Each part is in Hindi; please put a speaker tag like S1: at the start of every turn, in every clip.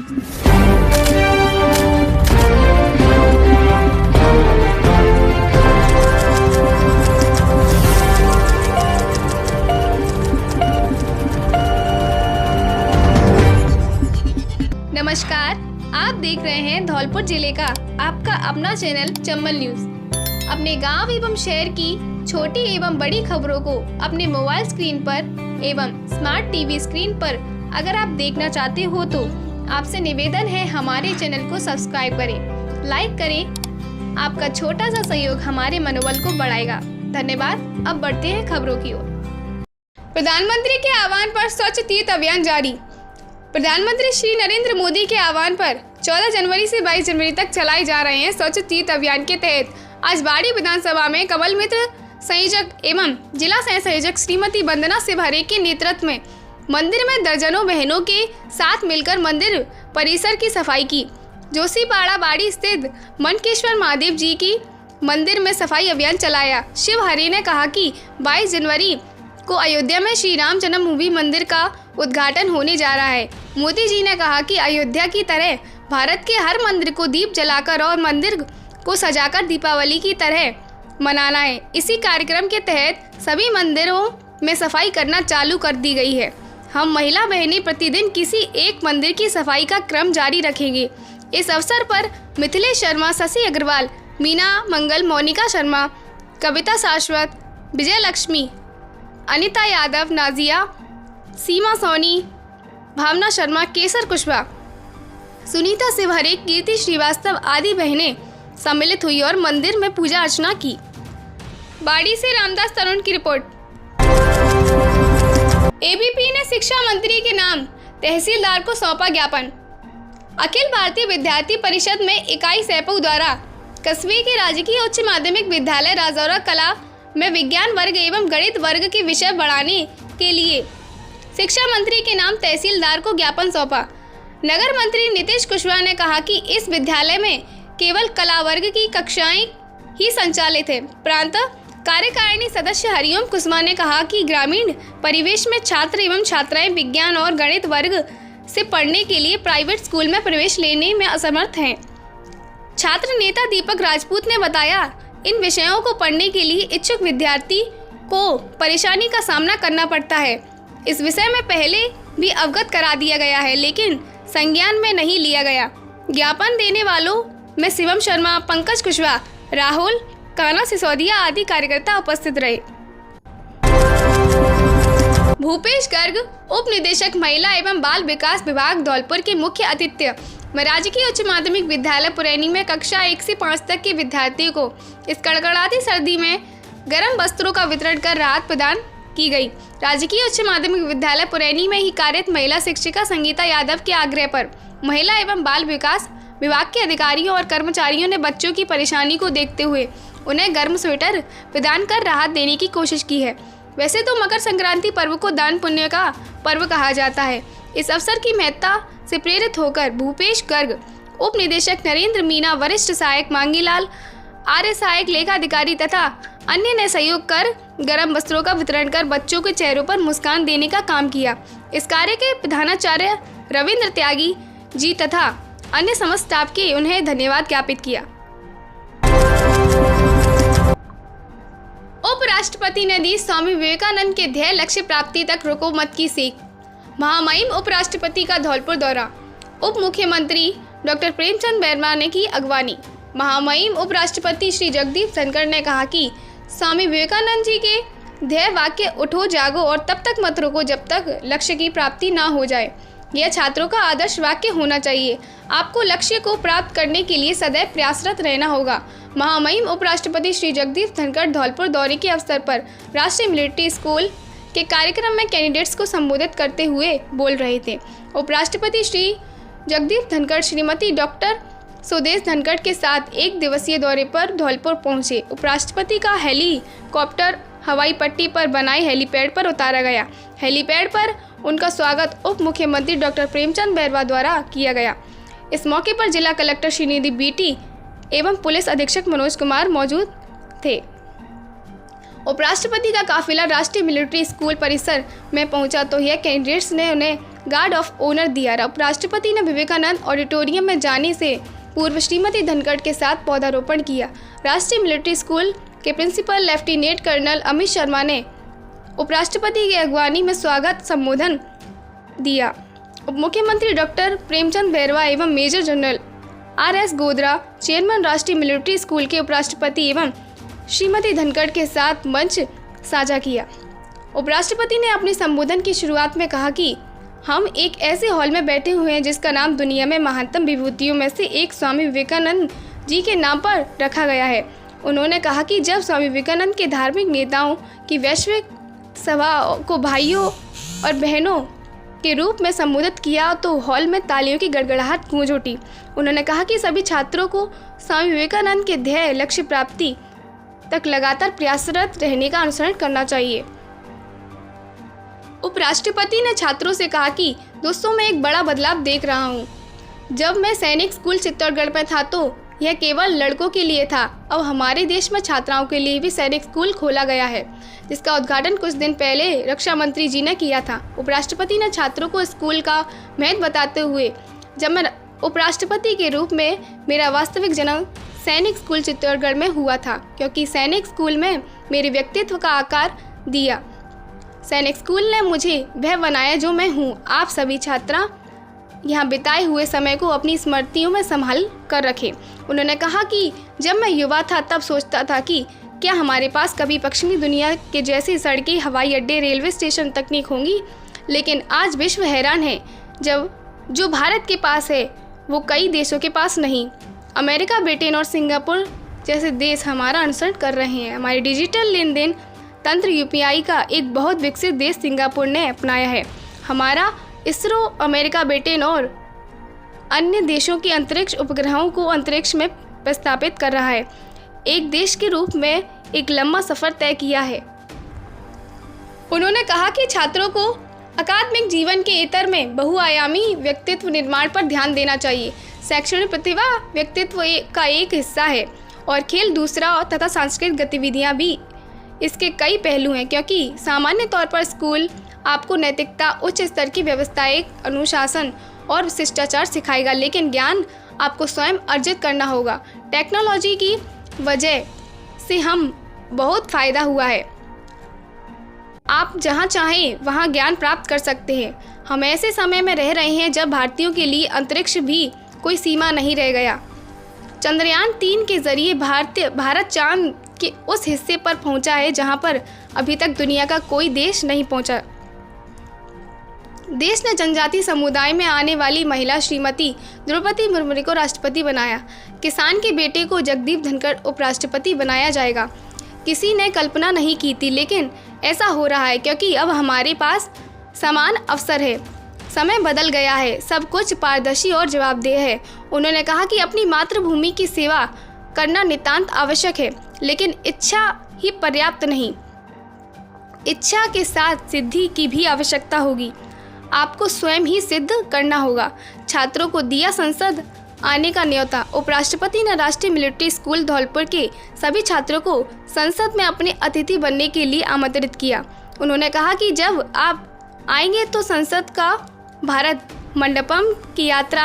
S1: नमस्कार, आप देख रहे हैं धौलपुर जिले का आपका अपना चैनल चंबल न्यूज। अपने गांव एवं शहर की छोटी एवं बड़ी खबरों को अपने मोबाइल स्क्रीन पर एवं स्मार्ट टीवी स्क्रीन पर अगर आप देखना चाहते हो तो आपसे निवेदन है हमारे चैनल को सब्सक्राइब करें, लाइक करें। आपका छोटा सा सहयोग हमारे मनोबल को बढ़ाएगा। धन्यवाद। अब बढ़ते हैं खबरों की ओर। प्रधानमंत्री के आह्वान पर स्वच्छ तीर्थ अभियान जारी। प्रधानमंत्री श्री नरेंद्र मोदी के आह्वान पर 14 जनवरी से 22 जनवरी तक चलाए जा रहे हैं स्वच्छ तीर्थ अभियान के तहत आज बाड़ी विधानसभा में कमल मित्र संयोजक एवं जिला सह संयोजक श्रीमती वंदना सिवहरे के नेतृत्व में मंदिर में दर्जनों बहनों के साथ मिलकर मंदिर परिसर की सफाई की। जोशीपाड़ा बाड़ी स्थित मनकेश्वर महादेव जी की मंदिर में सफाई अभियान चलाया। शिवहरे ने कहा कि 22 जनवरी को अयोध्या में श्री राम जन्मभूमि मंदिर का उद्घाटन होने जा रहा है। मोदी जी ने कहा कि अयोध्या की तरह भारत के हर मंदिर को दीप जलाकर और मंदिर को सजाकर दीपावली की तरह मनाना है। इसी कार्यक्रम के तहत सभी मंदिरों में सफाई करना चालू कर दी गई है। हम महिला बहनें प्रतिदिन किसी एक मंदिर की सफाई का क्रम जारी रखेंगे। इस अवसर पर मिथिलेश शर्मा, शशि अग्रवाल, मीना मंगल, मोनिका शर्मा, कविता शाश्वत, विजय लक्ष्मी, अनिता यादव, नाजिया, सीमा सोनी, भावना शर्मा, केसर कुशवाहा, सुनीता सिवहरे, कीर्ति श्रीवास्तव आदि बहनें सम्मिलित हुई और मंदिर में पूजा अर्चना की। बाड़ी से रामदास तरुण की रिपोर्ट। एबीपी ने शिक्षा मंत्री के नाम तहसीलदार को सौंपा ज्ञापन। अखिल भारतीय विद्यार्थी परिषद में इकाई सैपऊ द्वारा कस्बे के राजकीय उच्च माध्यमिक विद्यालय राजौरा कला में विज्ञान वर्ग एवं गणित वर्ग के विषय बढ़ाने के लिए शिक्षा मंत्री के नाम तहसीलदार को ज्ञापन सौंपा। नगर मंत्री नीतीश कुशवाहा ने कहा कि इस विद्यालय में केवल कला वर्ग की कक्षाएं ही संचालित है। प्रांत कार्यकारिणी सदस्य हरिओम कुसुमा ने कहा कि ग्रामीण परिवेश में छात्र एवं छात्राएं विज्ञान और गणित वर्ग से पढ़ने के लिए प्राइवेट स्कूल में प्रवेश लेने में असमर्थ हैं। छात्र नेता दीपक राजपूत ने बताया, इन विषयों को पढ़ने के लिए इच्छुक विद्यार्थी को परेशानी का सामना करना पड़ता है। इस विषय में पहले भी अवगत करा दिया गया है, लेकिन संज्ञान में नहीं लिया गया। ज्ञापन देने वालों में शिवम शर्मा, पंकज कुशवाहा, राहुल, काना सिसोदिया आदि कार्यकर्ता उपस्थित रहे। भूपेश गर्ग, उप निदेशक महिला एवं बाल विकास विभाग धौलपुर के मुख्य अतिथि में राजकीय उच्च माध्यमिक विद्यालय पुरैनी में कक्षा 1 से 5 तक के विद्यार्थियों को इस कड़कड़ाती सर्दी में गर्म वस्त्रों का वितरण कर राहत प्रदान की गई। राजकीय उच्च माध्यमिक विद्यालय पुरैनी में ही कार्यरत महिला शिक्षिका संगीता यादव के आग्रह पर महिला एवं बाल विकास विभाग के अधिकारियों और कर्मचारियों ने बच्चों की परेशानी को देखते हुए उन्हें गर्म स्वेटर प्रदान कर राहत देने की कोशिश की है। वैसे तो मकर संक्रांति पर्व को दान पुण्य का पर्व कहा जाता है। इस अवसर की महत्ता से प्रेरित होकर भूपेश गर्ग, उप निदेशक नरेंद्र मीना, वरिष्ठ सहायक मांगीलाल, आर्य सहायक लेखाधिकारी तथा अन्य ने सहयोग कर गर्म वस्त्रों का वितरण कर बच्चों के चेहरों पर मुस्कान देने का काम किया। इस कार्य के प्रधानाचार्य रविंद्र त्यागी जी तथा अन्य समस्त स्टाफ के उन्हें धन्यवाद ज्ञापित किया। उपराष्ट्रपति ने दी स्वामी विवेकानंद के ध्येय लक्ष्य प्राप्ति तक रुको मत की सीख। महामहिम उपराष्ट्रपति का धौलपुर दौरा। उप मुख्यमंत्री डॉक्टर प्रेमचंद बैरवा ने की अगवानी। महामहिम उपराष्ट्रपति श्री जगदीप धनखड़ ने कहा कि स्वामी विवेकानंद जी के ध्येय वाक्य उठो जागो और तब तक मत रुको जब तक लक्ष्य की प्राप्ति ना हो जाए, यह छात्रों का आदर्श वाक्य होना चाहिए। आपको लक्ष्य को प्राप्त करने के लिए सदैव प्रयासरत रहना होगा। महामहिम उपराष्ट्रपति श्री जगदीप धनखड़ धौलपुर दौरे के अवसर पर राष्ट्रीय मिलिट्री स्कूल के कार्यक्रम में कैंडिडेट्स को संबोधित करते हुए बोल रहे थे। उपराष्ट्रपति श्री जगदीप धनखड़ श्रीमती डॉक्टर सुदेश धनखड़ के साथ एक दिवसीय दौरे पर धौलपुर पहुंचे। उपराष्ट्रपति का हेलीकॉप्टर हवाई पट्टी पर बनाए हेलीपैड पर उतारा गया। हेलीपैड पर उनका स्वागत उप मुख्यमंत्री डॉक्टर प्रेमचंद बैरवा द्वारा किया गया। इस मौके पर जिला कलेक्टर श्रीनिधि बीटी एवं पुलिस अधीक्षक मनोज कुमार मौजूद थे। उपराष्ट्रपति का काफिला राष्ट्रीय मिलिट्री स्कूल परिसर में पहुंचा तो यह कैंडिडेट्स ने उन्हें गार्ड ऑफ ऑनर दिया। उपराष्ट्रपति ने विवेकानंद ऑडिटोरियम में जाने से पूर्व श्रीमती धनखड़ के साथ पौधारोपण किया। राष्ट्रीय मिलिट्री स्कूल के principal lieutenant colonel Amit Sharma ने उपराष्ट्रपति की अगवानी में स्वागत संबोधन दिया। उप मुख्यमंत्री डॉक्टर प्रेमचंद बैरवा एवं major general RS Godhra, chairman राष्ट्रीय मिलिट्री स्कूल के उपराष्ट्रपति एवं श्रीमती धनखड़ के साथ मंच साझा किया। उपराष्ट्रपति ने अपने संबोधन की शुरुआत में कहा कि हम एक ऐसे हॉल में बैठे हुए हैं जिसका नाम दुनिया में महानतम विभूतियों में से एक स्वामी विवेकानंद जी के नाम पर रखा गया है। उन्होंने कहा कि जब स्वामी विवेकानंद के धार्मिक नेताओं की वैश्विक सभा को भाइयों और बहनों के रूप में संबोधित किया तो हॉल में तालियों की गड़गड़ाहट गूंज उठी। उन्होंने कहा कि सभी छात्रों को स्वामी विवेकानंद के ध्येय लक्ष्य प्राप्ति तक लगातार प्रयासरत रहने का अनुसरण करना चाहिए। उपराष्ट्रपति ने छात्रों से कहा कि दोस्तों, मैं एक बड़ा बदलाव देख रहा हूँ। जब मैं सैनिक स्कूल चित्तौड़गढ़ में था तो यह केवल लड़कों के लिए था। अब हमारे देश में छात्राओं के लिए भी सैनिक स्कूल खोला गया है, जिसका उद्घाटन कुछ दिन पहले रक्षा मंत्री जी ने किया था। उपराष्ट्रपति ने छात्रों को स्कूल का महत्व बताते हुए, जब मैं उपराष्ट्रपति के रूप में मेरा वास्तविक जन्म सैनिक स्कूल चित्तौड़गढ़ में हुआ था, क्योंकि सैनिक स्कूल में मेरे व्यक्तित्व का आकार दिया। सैनिक स्कूल ने मुझे वह बनाया जो मैं हूँ। आप सभी छात्रा यहाँ बिताए हुए समय को अपनी स्मृतियों में संभाल कर रखें। उन्होंने कहा कि जब मैं युवा था तब सोचता था कि क्या हमारे पास कभी पश्चिमी दुनिया के जैसी सड़कें, हवाई अड्डे, रेलवे स्टेशन तकनीक होंगी, लेकिन आज विश्व हैरान है। जो भारत के पास है वो कई देशों के पास नहीं। अमेरिका, ब्रिटेन और सिंगापुर जैसे देश हमारा अनुसरण कर रहे हैं। हमारे डिजिटल लेन देन तंत्र UPI का एक बहुत विकसित देश सिंगापुर ने अपनाया है। हमारा इसरो अमेरिका, ब्रिटेन और अन्य देशों के अंतरिक्ष उपग्रहों को अंतरिक्ष में प्रस्थापित कर रहा है। एक देश के रूप में एक लंबा सफर तय किया है। उन्होंने कहा कि छात्रों को अकादमिक जीवन के इतर में बहुआयामी व्यक्तित्व निर्माण पर ध्यान देना चाहिए। शैक्षणिक प्रतिभा व्यक्तित्व का एक हिस्सा है और खेल दूसरा तथा सांस्कृतिक गतिविधियां भी इसके कई पहलू हैं, क्योंकि सामान्य तौर पर स्कूल आपको नैतिकता, उच्च स्तर की व्यवसायिक अनुशासन और शिष्टाचार सिखाएगा, लेकिन ज्ञान आपको स्वयं अर्जित करना होगा। टेक्नोलॉजी की वजह से हम बहुत फ़ायदा हुआ है। आप जहां चाहें वहां ज्ञान प्राप्त कर सकते हैं। हम ऐसे समय में रह रहे हैं जब भारतीयों के लिए अंतरिक्ष भी कोई सीमा नहीं रह गया। चंद्रयान 3 के जरिए भारत चांद के उस हिस्से पर पहुंचा है जहां पर अभी तक दुनिया का कोई देश नहीं पहुंचा। देश ने जनजातीय समुदाय में आने वाली महिला श्रीमती द्रौपदी मुर्मू को राष्ट्रपति बनाया। किसान के बेटे को जगदीप धनखड़ उपराष्ट्रपति बनाया जाएगा। किसी ने कल्पना नहीं की थी, लेकिन ऐसा हो रहा है क्योंकि अब हमारे पास समान अवसर है। समय बदल गया है, सब कुछ पारदर्शी और जवाबदेह है। उन्होंने कहा कि अपनी मातृभूमि की सेवा करना नितांत आवश्यक है, लेकिन इच्छा ही पर्याप्त नहीं। इच्छा के साथ सिद्धि की भी आवश्यकता होगी। आपको स्वयं ही सिद्ध करना होगा। छात्रों को दिया संसद आने का न्योता। उपराष्ट्रपति ने राष्ट्रीय मिलिट्री स्कूल धौलपुर के सभी छात्रों को संसद में अपने अतिथि बनने के लिए आमंत्रित किया। उन्होंने कहा कि जब आप आएंगे तो संसद का भारत मंडपम की यात्रा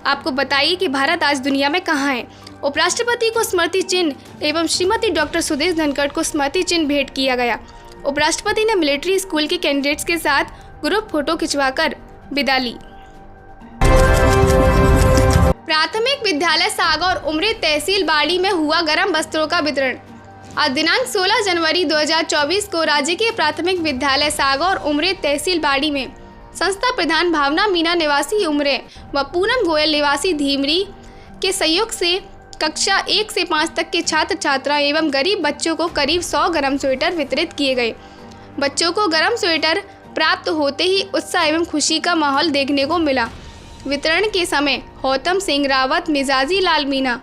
S1: आपको बताइए कि भारत आज दुनिया में कहाँ है। उपराष्ट्रपति को स्मृति चिन्ह एवं श्रीमती डॉक्टर सुदेश धनखड़ को स्मृति चिन्ह भेंट किया गया। उपराष्ट्रपति ने मिलिट्री स्कूल के कैंडिडेट्स के साथ ग्रुप फोटो खिंचवाकर विदा ली। प्राथमिक विद्यालय सागा और उमरी तहसील बाड़ी में हुआ गर्म वस्त्रों का वितरण। आज दिनांक 16 जनवरी 2024 को राज्य के प्राथमिक विद्यालय सागा और उमरी तहसील बाड़ी में संस्था प्रधान भावना मीना निवासी उमरे व पूनम गोयल निवासी धीमरी के सहयोग से कक्षा 1 से 5 तक के छात्र छात्रा एवं गरीब बच्चों को करीब 100 गर्म स्वेटर वितरित किए गए। बच्चों को गर्म स्वेटर प्राप्त होते ही उत्साह एवं खुशी का माहौल देखने को मिला। वितरण के समय गौतम सिंह रावत, मिजाजी लाल मीना,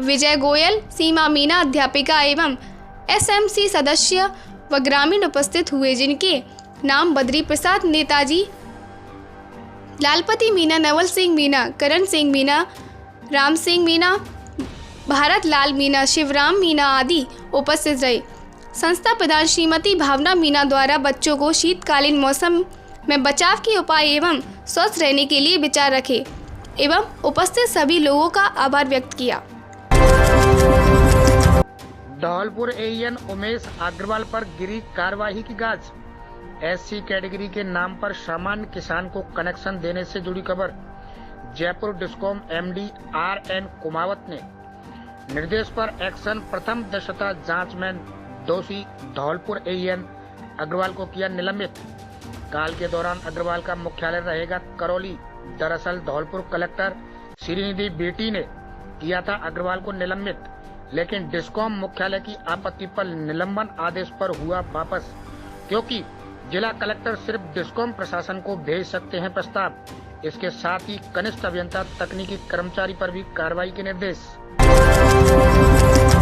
S1: विजय गोयल, सीमा मीना अध्यापिका एवं SMC सदस्य व ग्रामीण उपस्थित हुए, जिनके नाम बद्री प्रसाद, नेताजी लालपति मीना, नवल सिंह मीना, करण सिंह मीना, राम सिंह मीना, भारत लाल मीना, शिवराम मीना आदि उपस्थित रहे। संस्था प्रधान श्रीमती भावना मीना द्वारा बच्चों को शीतकालीन मौसम में बचाव के उपाय एवं स्वस्थ रहने के लिए विचार रखे एवं उपस्थित सभी लोगों का आभार व्यक्त किया।
S2: धौलपुर एईएन उमेश अग्रवाल पर गिरी कार्यवाही की गाज। एससी कैटेगरी के नाम पर सामान्य किसान को कनेक्शन देने से जुड़ी खबर। Jaipur discom MD RN Kumawat ने निर्देश पर एक्शन प्रथम दक्षता जांच में दोषी धौलपुर एईएन अग्रवाल को किया निलंबित। काल के दौरान अग्रवाल का मुख्यालय रहेगा करौली। दरअसल धौलपुर कलेक्टर श्रीनिधि बेटी ने किया था अग्रवाल को निलंबित, लेकिन डिस्कॉम मुख्यालय की आपत्ति पर निलंबन आदेश पर हुआ वापस, क्योंकि जिला कलेक्टर सिर्फ डिस्कॉम प्रशासन को भेज सकते हैं प्रस्ताव। इसके साथ ही कनिष्ठ अभियंता तकनीकी कर्मचारी पर भी कार्रवाई के निर्देश।